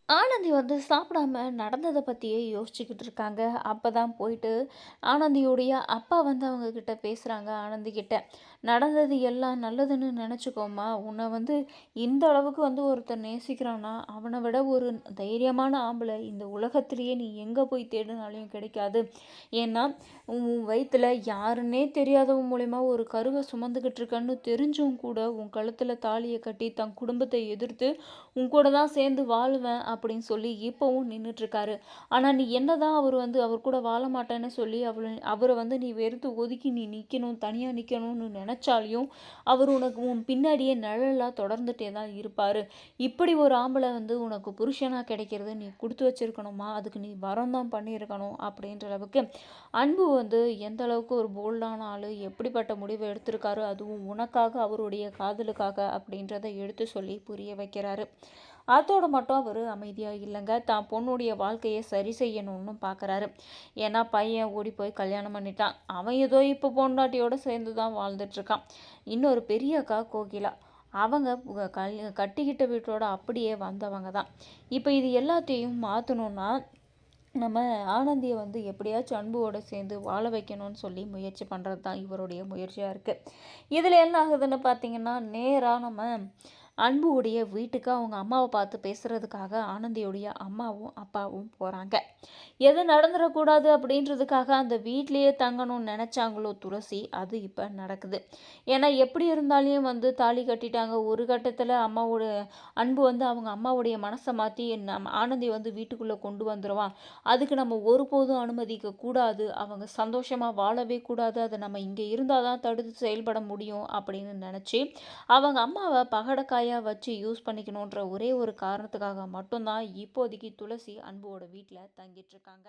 ஆனந்தி சாப்பிடாம நடந்தத பத்தியே யோசிச்சுக்கிட்டு இருக்காங்க. அப்பதான் போயிட்டு ஆனந்தியுடைய அப்பா அவங்க கிட்ட பேசுறாங்க. ஆனந்தி கிட்ட, "நடந்தது எல்லாம் நல்லதுன்னு நெனச்சுக்கோம்மா. உன்ன இந்த அளவுக்கு ஒருத்தன் நேசிக்கிறான்னா, அவன விட ஒரு தைரியமான ஆம்பள இந்த உலகத்திலேயே நீ எங்க போய் தேடினாலும் கிடைக்காது. ஏன்னா, உன் வயித்துல யாருன்னே தெரியாதவன் மூலியமா ஒரு கருவ சுமந்துகிட்டு இருக்கன்னு தெரிஞ்சும் கூட, உன் கழுத்துல தாலிய கட்டி தன் குடும்பத்த எதிர்த்து உன் கூட தான் சேர்ந்து வாழுவேன் அப்படின்னு சொல்லி இப்பவும் நின்றுட்டுருக்காரு. ஆனால் நீ என்னதான் அவர் கூட வாழ மாட்டேன்னு சொல்லி அவரை நீ வெறுத்து ஒதுக்கி நீ நிற்கணும், தனியாக நிற்கணும்னு நினச்சாலையும் அவர் உனக்கு உன் பின்னாடியே நிழலாக தொடர்ந்துட்டே தான் இருப்பார். இப்படி ஒரு ஆம்பளை உனக்கு புருஷனாக கிடைக்கிறது நீ கொடுத்து வச்சிருக்கணுமா, அதுக்கு நீ வரம் தான் பண்ணியிருக்கணும் அப்படின்ற அளவுக்கு அன்பு எந்த அளவுக்கு ஒரு போல்டான ஆள், எப்படிப்பட்ட முடிவை எடுத்திருக்காரு, அதுவும் உனக்காக அவருடைய காதலுக்காக அப்படின்றத எடுத்து சொல்லி புரிய வைக்கிறாரு. அதோட மட்டும் அவர் அமைதியாக இல்லைங்க. தான் பொண்ணுடைய வாழ்க்கையை சரி செய்யணும்னு பார்க்குறாரு. ஏன்னா பையன் ஓடி போய் கல்யாணம் பண்ணிட்டான். அவன் ஏதோ இப்போ பொண்டாட்டியோடு சேர்ந்து தான் வாழ்ந்துட்டுருக்கான். இன்னொரு பெரிய அக்கா கோகிலா, அவங்க கட்டிக்கிட்ட வீட்டோட அப்படியே வந்தவங்க தான். இப்போ இது எல்லாத்தையும் மாற்றணுன்னா நம்ம ஆனந்தியை எப்படியாச்சும் அன்புவோட சேர்ந்து வாழ வைக்கணும்னு சொல்லி முயற்சி பண்ணுறது தான் இவருடைய முயற்சியாக இருக்குது. இதில் என்ன ஆகுதுன்னு பார்த்தீங்கன்னா, நேராக நம்ம அன்புவுடைய வீட்டுக்கு அவங்க அம்மாவை பார்த்து பேசுகிறதுக்காக ஆனந்தியுடைய அம்மாவும் அப்பாவும் போகிறாங்க. எது நடந்துடக்கூடாது அப்படின்றதுக்காக அந்த வீட்லேயே தங்கணும்னு நினச்சாங்களோ துளசி, அது இப்போ நடக்குது. ஏன்னா எப்படி இருந்தாலையும் தாலி கட்டிட்டாங்க. ஒரு கட்டத்தில் அம்மாவோட அன்பு அவங்க அம்மாவுடைய மனசை மாற்றி நம்ம ஆனந்தி வீட்டுக்குள்ளே கொண்டு வந்துடுவான். அதுக்கு நம்ம ஒருபோதும் அனுமதிக்க கூடாது. அவங்க சந்தோஷமாக வாழவே கூடாது. அதை நம்ம இங்கே இருந்தால் தான் தடுத்து செயல்பட முடியும் அப்படின்னு நினச்சி அவங்க அம்மாவை பகடக்காயாக வச்சு யூஸ் பண்ணிக்கணுன்ற ஒரே ஒரு காரணத்துக்காக மட்டும்தான் இப்போதைக்கு துளசி அன்புவோட வீட்டில் தங்கிட்டு இருக்காங்க.